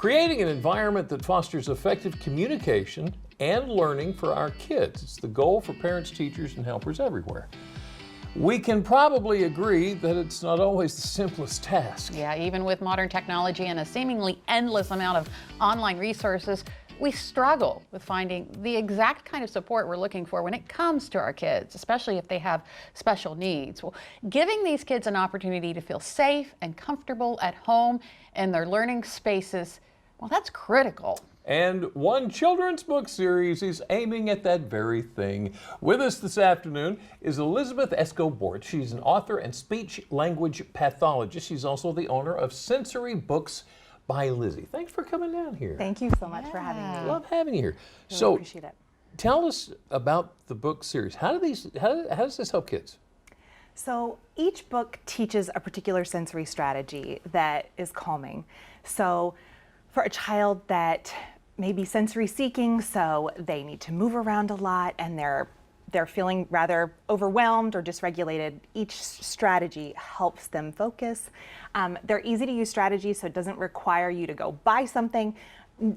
Creating an environment that fosters effective communication and learning for our kids. It's the goal for parents, teachers, and helpers everywhere. We can probably agree that it's not always the simplest task. Yeah, even with modern technology and a seemingly endless amount of online resources, we struggle with finding the exact kind of support we're looking for when it comes to our kids, especially if they have special needs. Well, giving these kids an opportunity to feel safe and comfortable at home in their learning spaces, well, that's critical. And one children's book series is aiming at that very thing. With us this afternoon is Elizabeth Eskow Bortz. She's an author and speech language pathologist. She's also the owner of Sensory Books by Lizzie. Thanks for coming down here. Thank you so much for having me. Love having you here. Really appreciate it. Tell us about the book series. How does this help kids? So each book teaches a particular sensory strategy that is calming. So for a child that may be sensory seeking, so they need to move around a lot and they're feeling rather overwhelmed or dysregulated, each strategy helps them focus. They're easy to use strategies, so it doesn't require you to go buy something.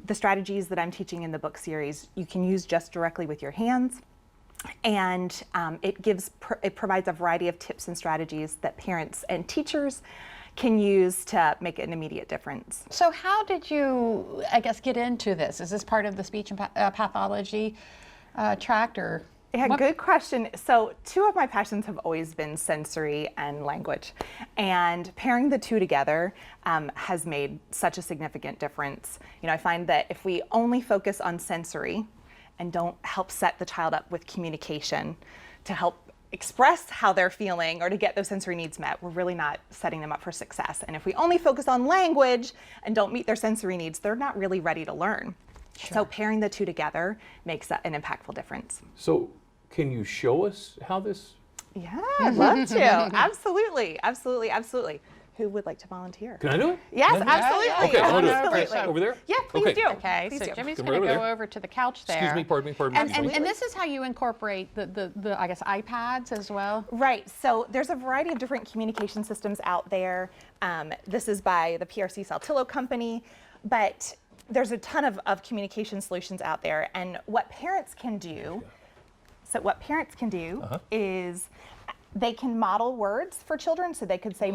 The strategies that I'm teaching in the book series, you can use just directly with your hands. And it provides a variety of tips and strategies that parents and teachers can use to make an immediate difference. So how did you, I guess, get into this? Is this part of the speech and pathology tract, or? Yeah, good question. So two of my passions have always been sensory and language. And pairing the two together has made such a significant difference. You know, I find that if we only focus on sensory and don't help set the child up with communication to help express how they're feeling or to get those sensory needs met, we're really not setting them up for success. And if we only focus on language and don't meet their sensory needs, they're not really ready to learn. Sure. So pairing the two together makes an impactful difference. So can you show us how this? Yeah, I'd love to. Absolutely, absolutely, absolutely. Who would like to volunteer? Can I do it? Yes, Yeah. absolutely. Okay, I'll do it. Absolutely. Over there? Yeah, please Okay. do. Okay, Please so do. Jimmy's Come going to right go over there. over to the couch there. Excuse me, pardon me. And this is how you incorporate the I guess, iPads as well? Right, so there's a variety of different communication systems out there. This is by the PRC Saltillo company, but there's a ton of communication solutions out there. And what parents can do, is they can model words for children. So they could say,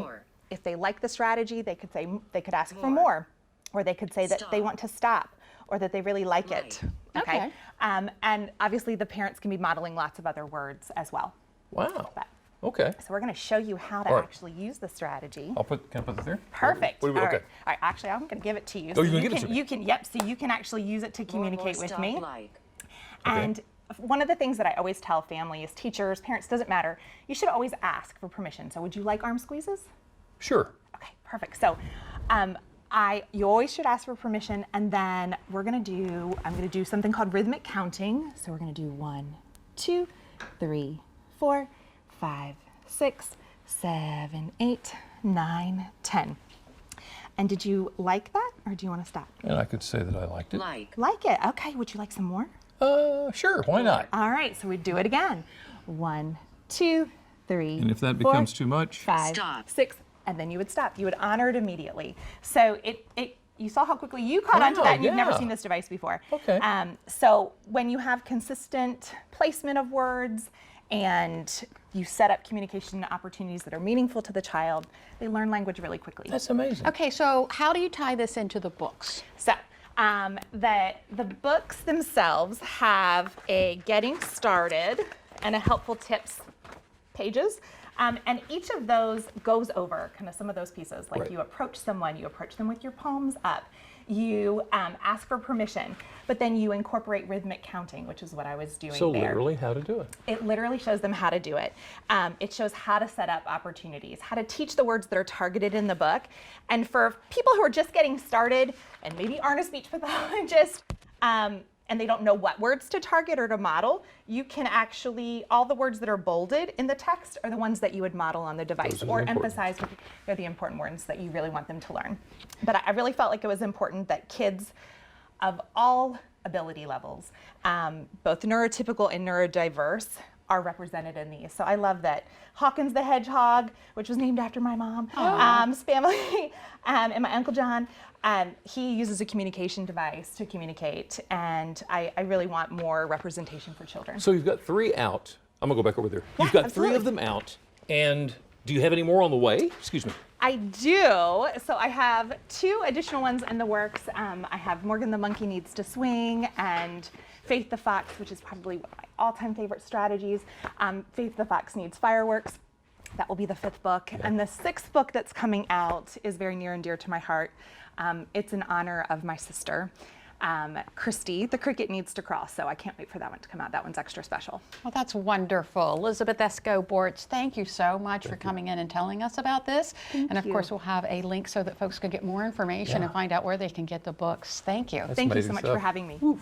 if they like the strategy, they could ask for more, or they could say that they want to stop, or that they really like it. Okay. And obviously the parents can be modeling lots of other words as well. Wow. But, okay. so we're going to show you how to actually use the strategy. Can I put this there? Perfect. Okay. All right. Actually, I'm going to give it to you. Oh, you're going to give it to me? You can. Yep. So you can actually use it to communicate with me. Like. And one of the things that I always tell families, teachers, parents, doesn't matter. You should always ask for permission. So would you like arm squeezes? Sure. Okay. Perfect. So, you always should ask for permission, and then I'm going to do something called rhythmic counting. So we're going to do 1, 2, 3, 4, 5, 6, 7, 8, 9, 10. And did you like that, or do you want to stop? And I could say that I liked it. Like it. Okay. Would you like some more? Sure. Why not? All right. So we do it again. 1, 2, 3. And if that 4, becomes too much, 5, Stop. 6, and then you would stop. You would honor it immediately. So you saw how quickly you caught onto that, and you've never yeah. seen this device before. Okay. So when you have consistent placement of words and you set up communication opportunities that are meaningful to the child, they learn language really quickly. that's amazing. Okay, so how do you tie this into the books? So the books themselves have a getting started and a helpful tips pages. And each of those goes over kind of some of those pieces. Like you approach someone, you approach them with your palms up. You ask for permission, but then you incorporate rhythmic counting, which is what I was doing So there. literally how to do it. It literally shows them how to do it. It shows how to set up opportunities, how to teach the words that are targeted in the book. And for people who are just getting started and maybe aren't a speech pathologist, and they don't know what words to target or to model, you can actually, all the words that are bolded in the text are the ones that you would model on the device or emphasize they're the important words that you really want them to learn. But I really felt like it was important that kids of all ability levels, both neurotypical and neurodiverse, are represented in these. So I love that Hawkins the Hedgehog, which was named after my mom's family, and my Uncle John, he uses a communication device to communicate, and I really want more representation for children. So you've got 3 out. I'm gonna go back over there. Yeah, You've got 3 absolutely. of them out, and do you have any more on the way? Excuse me. I do. So I have 2 additional ones in the works. I have Morgan the Monkey Needs to Swing and Faith the Fox, which is probably one of my all-time favorite strategies. Faith the Fox Needs Fireworks. That will be the 5th book. And the 6th book that's coming out is very near and dear to my heart. It's in honor of my sister, Christy. The Cricket Needs to Crawl. So I can't wait for that one to come out. That one's extra special. Well, that's wonderful. Elizabeth Eskow Bortz, thank you so much for coming in and telling us about this. And of course, we'll have a link so that folks can get more information and find out where they can get the books. Thank you. Thank you so amazing much stuff. for having me.